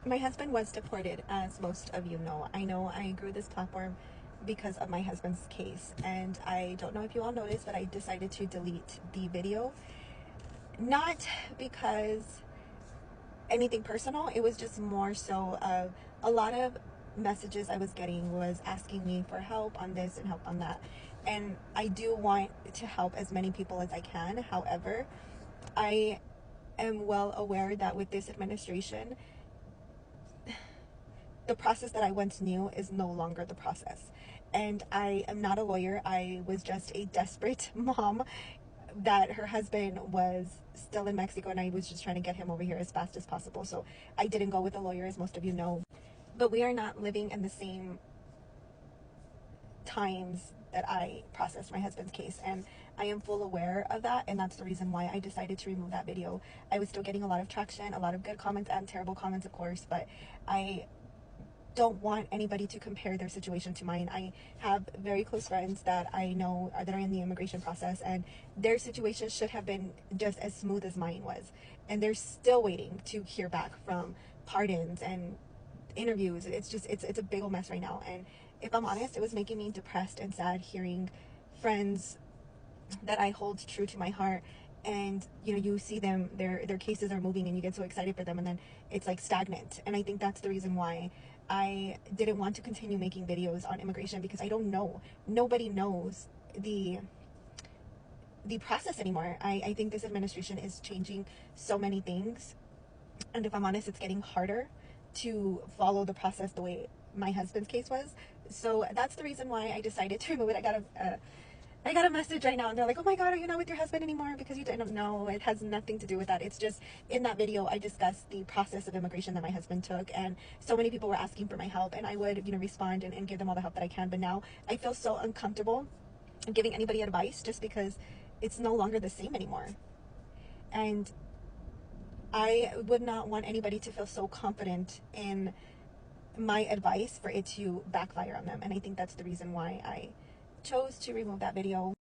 My husband was deported, as most of you know. I know I grew this platform because of my husband's case, and I don't know if you all noticed, but I decided to delete the video. Not because anything personal, it was just more so of a lot of messages I was getting was asking me for help on this and help on that. And I do want to help as many people as I can. However, I am well aware that with this administration, the process that I once knew is no longer the process. And I am not a lawyer. I was just a desperate mom that her husband was still in Mexico, and I was just trying to get him over here as fast as possible. So I didn't go with a lawyer, as most of you know. But we are not living in the same times that I processed my husband's case, and I am full aware of that, and that's the reason why I decided to remove that video. I was still getting a lot of traction, a lot of good comments and terrible comments, of course, but I don't want anybody to compare their situation to mine. I have very close friends that I know that are in the immigration process, and their situation should have been just as smooth as mine was, and they're still waiting to hear back from pardons and interviews. It's a big old mess right now, and if I'm honest, it was making me depressed and sad hearing friends that I hold true to my heart, and you see them, their cases are moving, and you get so excited for them, and then it's like stagnant. And I think that's the reason why I didn't want to continue making videos on immigration, because I don't know, nobody knows the process anymore. I think this administration is changing so many things, and if I'm honest, it's getting harder to follow the process the way my husband's case was. So that's the reason why I decided to remove it. I got a message right now, and they're like, "Oh my God, are you not with your husband anymore because you didn't know?" It has nothing to do with that. It's just in that video I discussed the process of immigration that my husband took, and so many people were asking for my help, and I would respond and give them all the help that I can. But now I feel so uncomfortable giving anybody advice, just because it's no longer the same anymore. And I would not want anybody to feel so confident in my advice for it to backfire on them. And I think that's the reason why I chose to remove that video.